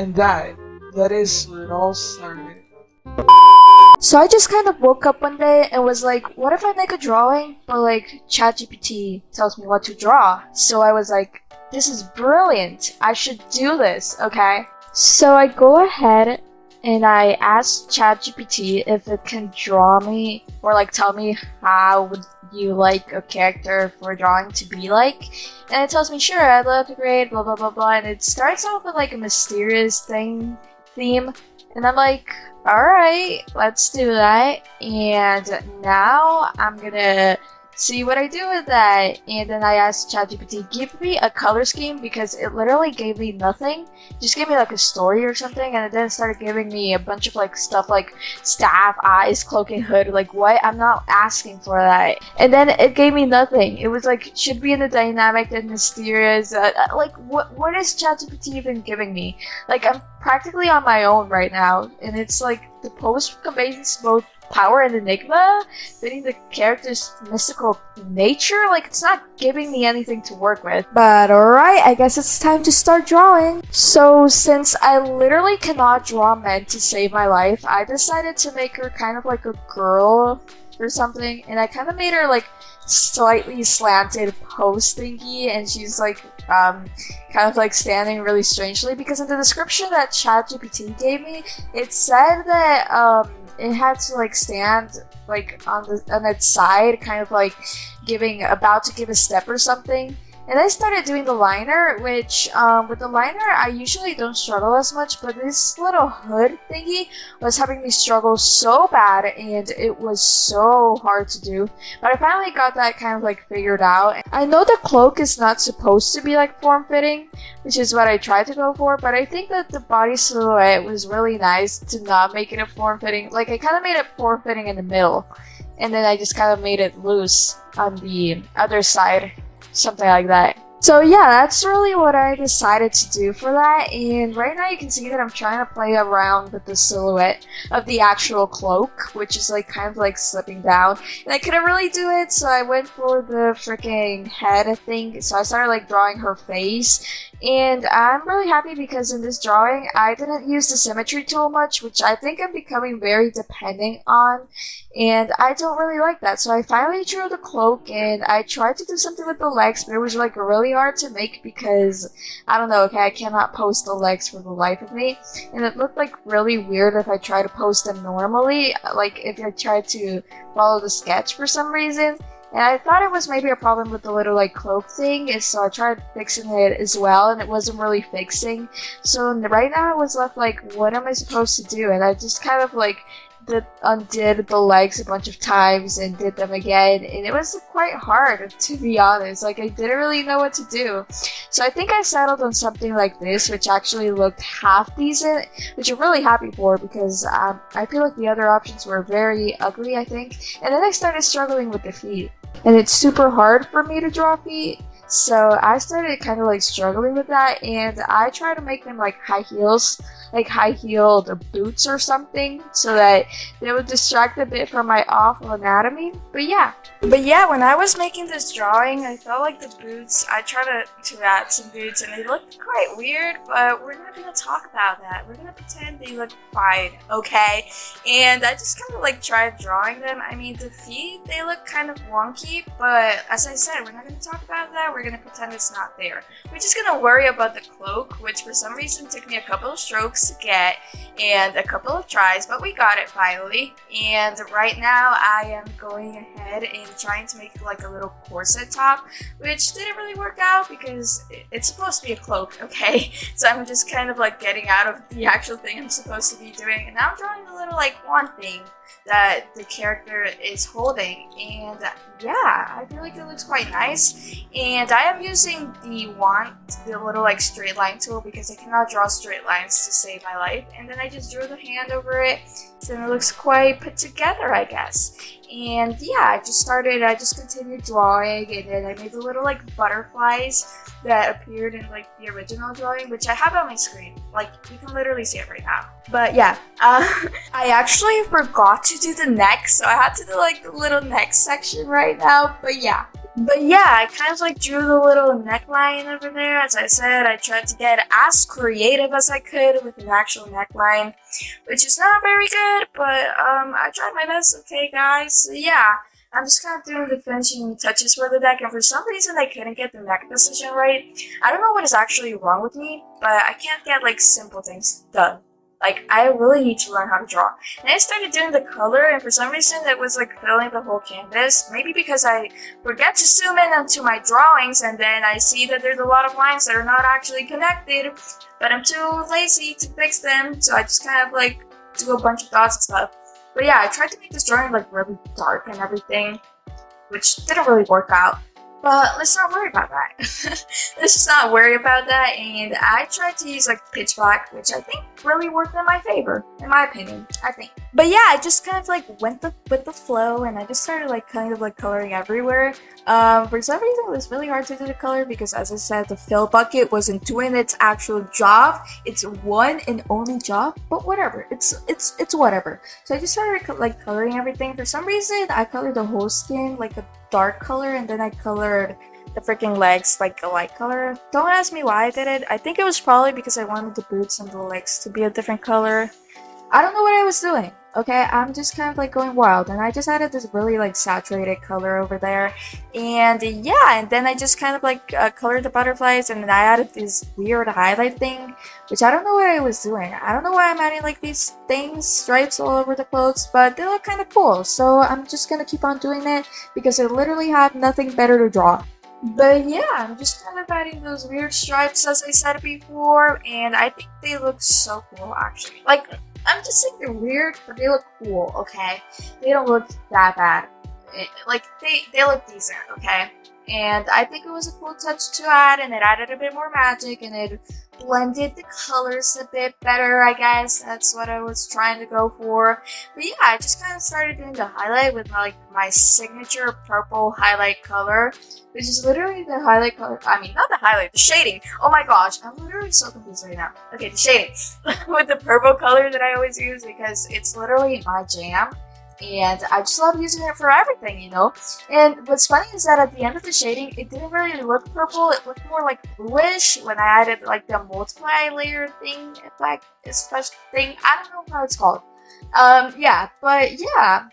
And that is where it all started. So I just kind of woke up one day and was like, what if I make a drawing? But like ChatGPT tells me what to draw. So I was like, this is brilliant. I should do this, okay? So I go ahead and I ask ChatGPT if it can draw me or like tell me how would you like a character for a drawing to be like. And it tells me, sure, I'd love to create blah blah blah blah. And it starts off with like a mysterious theme. And I'm like, alright, let's do that. And now I'm gonna see what I do with that. And then I asked ChatGPT, give me a color scheme because it literally gave me nothing. Just gave me like a story or something, and it then started giving me a bunch of like stuff like staff, eyes, cloak, and hood. Like what? I'm not asking for that. And then it gave me nothing. It was like should be in the dynamic and mysterious. Like what is ChatGPT even giving me? Like I'm practically on my own right now, and it's like the post combines both power and enigma, fitting the character's mystical nature. Like it's not giving me anything to work with. But alright, I guess it's time to start drawing. So since I literally cannot draw men to save my life, I decided to make her kind of like a girl or something, and I kind of made her like slightly slanted pose thingy, and she's like kind of like standing really strangely because in the description that ChatGPT gave me, it said that it had to like stand like on its side, kind of like about to give a step or something. And I started doing the liner, which with the liner I usually don't struggle as much, but this little hood thingy was having me struggle so bad, and it was so hard to do. But I finally got that kind of like figured out. I know the cloak is not supposed to be like form-fitting, which is what I tried to go for, but I think that the body silhouette was really nice to not make it a form-fitting. Like I kind of made it form-fitting in the middle, and then I just kind of made it loose on the other side. Something like that. So yeah, that's really what I decided to do for that, and right now you can see that I'm trying to play around with the silhouette of the actual cloak, which is like kind of like slipping down, and I couldn't really do it, so I went for the freaking head thing. So I started like drawing her face, and I'm really happy because in this drawing I didn't use the symmetry tool much, which I think I'm becoming very dependent on, and I don't really like that. So I finally drew the cloak, and I tried to do something with the legs, but it was like really hard to make because I don't know, okay, I cannot post the legs for the life of me, and it looked like really weird if I try to post them normally, like if I tried to follow the sketch for some reason. And I thought it was maybe a problem with the little like cloak thing, and so I tried fixing it as well, and it wasn't really fixing. So right now I was left like, what am I supposed to do? And I just kind of like undid the legs a bunch of times and did them again, and it was quite hard, to be honest. Like I didn't really know what to do, so I think I settled on something like this, which actually looked half decent, which I'm really happy for because I feel like the other options were very ugly, I think. And then I started struggling with the feet, and it's super hard for me to draw feet. So I started kind of like struggling with that, and I try to make them like high heels, like high-heeled boots or something, so that they would distract a bit from my awful anatomy. But yeah, when I was making this drawing, I felt like the boots, I tried to add some boots, and they looked quite weird, but we're not gonna talk about that. We're gonna pretend they look fine, okay? And I just kind of like tried drawing them. I mean, the feet, they look kind of wonky, but as I said, we're not gonna talk about that. We're gonna pretend it's not there. We're just gonna worry about the cloak, which for some reason took me a couple of strokes to get and a couple of tries, but we got it finally. And right now I am going ahead and trying to make like a little corset top, which didn't really work out because it's supposed to be a cloak, okay? So I'm just kind of like getting out of the actual thing I'm supposed to be doing, and now I'm drawing a little like wand thing that the character is holding, and yeah, I feel like it looks quite nice. And I am using the wand, the little like straight line tool, because I cannot draw straight lines to save my life, and then I just drew the hand over it, so it looks quite put together, I guess. And yeah, I just continued drawing, and then I made the little like butterflies that appeared in like the original drawing, which I have on my screen. Like you can literally see it right now. But yeah, I actually forgot to do the neck, so I had to do like the little neck section right now. But yeah, But yeah, I kind of like drew the little neckline over there. As I said, I tried to get as creative as I could with an actual neckline, which is not very good, but I tried my best, okay guys? So yeah, I'm just kind of doing the finishing touches for the deck, and for some reason I couldn't get the neck position right. I don't know what is actually wrong with me, but I can't get like simple things done. Like, I really need to learn how to draw. And I started doing the color, and for some reason it was like filling the whole canvas. Maybe because I forget to zoom in onto my drawings, and then I see that there's a lot of lines that are not actually connected, but I'm too lazy to fix them, so I just kind of like do a bunch of dots and stuff. But yeah, I tried to make this drawing like really dark and everything, which didn't really work out. But let's not worry about that. Let's just not worry about that. And I tried to use like pitch black, which I think really worked in my favor, in my opinion, I think. But yeah, I just kind of like went with the flow, and I just started like kind of like coloring everywhere. For some reason, it was really hard to do the color because, as I said, the fill bucket wasn't doing its actual job. It's one and only job, but whatever. It's whatever. So I just started like coloring everything. For some reason, I colored the whole skin like a dark color, and then I colored the freaking legs like a light color. Don't ask me why I did it. I think it was probably because I wanted the boots and the legs to be a different color. I don't know what I was doing. Okay, I'm just kind of like going wild, and I just added this really like saturated color over there, and yeah, and then I just kind of like colored the butterflies, and then I added this weird highlight thing, which I don't know what I was doing. I don't know why I'm adding like these things, stripes all over the clothes, but they look kind of cool, so I'm just gonna keep on doing it because I literally had nothing better to draw. But yeah, I'm just kind of adding those weird stripes as I said before, and I think they look so cool actually. Like, I'm just saying they're weird, but they look cool, okay? They don't look that bad. They look decent, okay? And I think it was a cool touch to add, and it added a bit more magic, and it blended the colors a bit better, I guess. That's what I was trying to go for. But yeah, I just kind of started doing the highlight with my signature purple highlight color, which is literally the highlight color. I mean, not the highlight, the shading. Oh my gosh, I'm literally so confused right now. Okay, the shading with the purple color that I always use because it's literally my jam. And I just love using it for everything, you know? And what's funny is that at the end of the shading, it didn't really look purple. It looked more like bluish when I added like the multi-layer thing, effect, special thing. I don't know how it's called. Yeah, but yeah.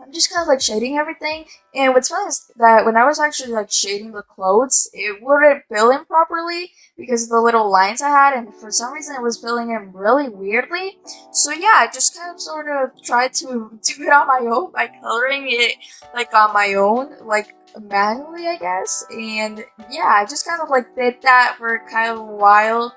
I'm just kind of like shading everything, and what's funny is that when I was actually like shading the clothes, it wouldn't fill in properly because of the little lines I had, and for some reason it was filling in really weirdly. So yeah, I just kind of sort of tried to do it on my own by coloring it like on my own, like manually, I guess. And yeah, I just kind of like did that for kind of a while.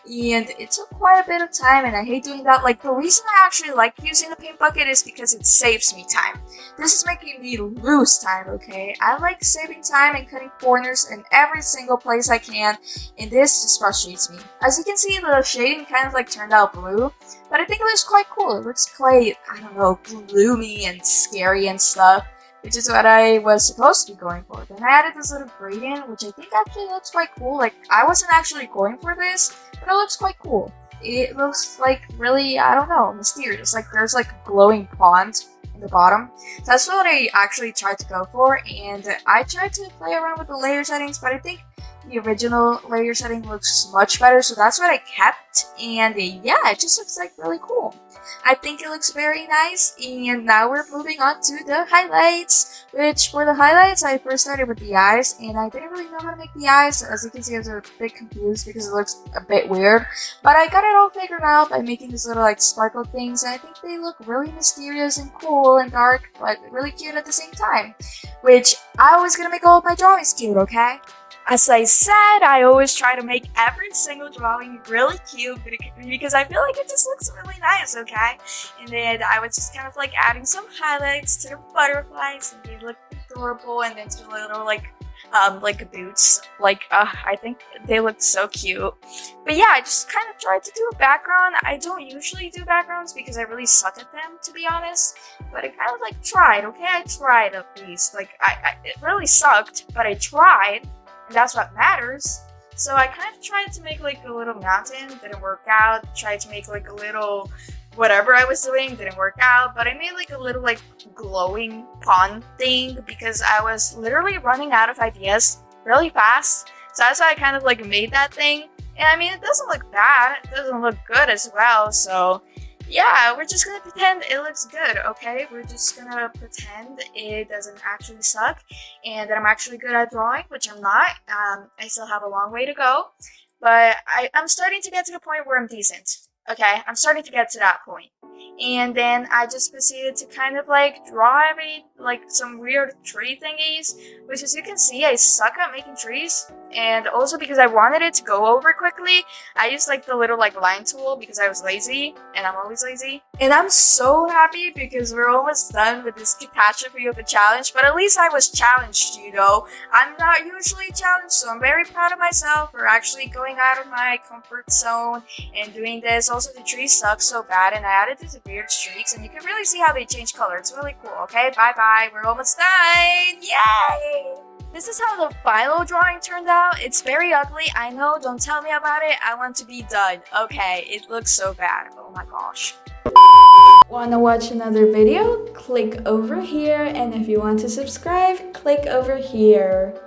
And it took quite a bit of time, and I hate doing that. Like, the reason I actually like using the paint bucket is because it saves me time. This is making me lose time, okay? I like saving time and cutting corners in every single place I can, and this just frustrates me. As you can see, the shading kind of like turned out blue, but I think it looks quite cool. It looks quite, I don't know, gloomy and scary and stuff, which is what I was supposed to be going for. Then I added this little gradient, which I think actually looks quite cool. Like, I wasn't actually going for this, but it looks quite cool. It looks like really, I don't know, mysterious. Like, there's like a glowing pond in the bottom. So that's what I actually tried to go for, and I tried to play around with the layer settings, but I think the original layer setting looks much better, so that's what I kept, and yeah, it just looks like really cool. I think it looks very nice, and now we're moving on to the highlights, which for the highlights, I first started with the eyes, and I didn't really know how to make the eyes. As you can see, I was a bit confused because it looks a bit weird, but I got it all figured out by making these little like sparkle things, and I think they look really mysterious and cool and dark, but really cute at the same time, which I was gonna make all of my drawings cute, okay? As I said, I always try to make every single drawing really cute because I feel like it just looks really nice, okay? And then I was just kind of like adding some highlights to the butterflies, and they look adorable, and then to the little like boots. I think they look so cute. But yeah, I just kind of tried to do a background. I don't usually do backgrounds because I really suck at them, to be honest. But I kind of like tried, okay? I tried at least. Like, it really sucked, but I tried. And that's what matters. So I kind of tried to make like a little mountain, didn't work out. Tried to make like a little whatever I was doing didn't work out, but I made like a little like glowing pond thing because I was literally running out of ideas really fast. So that's why I kind of like made that thing. And I mean, it doesn't look bad. It doesn't look good as well. So yeah, we're just gonna pretend it looks good, okay? We're just gonna pretend it doesn't actually suck and that I'm actually good at drawing, which I'm not. I still have a long way to go, but I'm starting to get to the point where I'm decent. Okay, I'm starting to get to that point. And then I just proceeded to kind of like draw like some weird tree thingies, which as you can see, I suck at making trees. And also because I wanted it to go over quickly, I used like the little like line tool because I was lazy, and I'm always lazy. And I'm so happy because we're almost done with this catastrophe of a challenge, but at least I was challenged, you know. I'm not usually challenged, so I'm very proud of myself for actually going out of my comfort zone and doing this. Also, the trees suck so bad, and I added these weird streaks, and you can really see how they change color. It's really cool. Okay, bye-bye. We're almost done. Yay! This is how the final drawing turned out. It's very ugly. I know. Don't tell me about it. I want to be done. Okay, it looks so bad. Oh my gosh. Wanna watch another video? Click over here, and if you want to subscribe, click over here.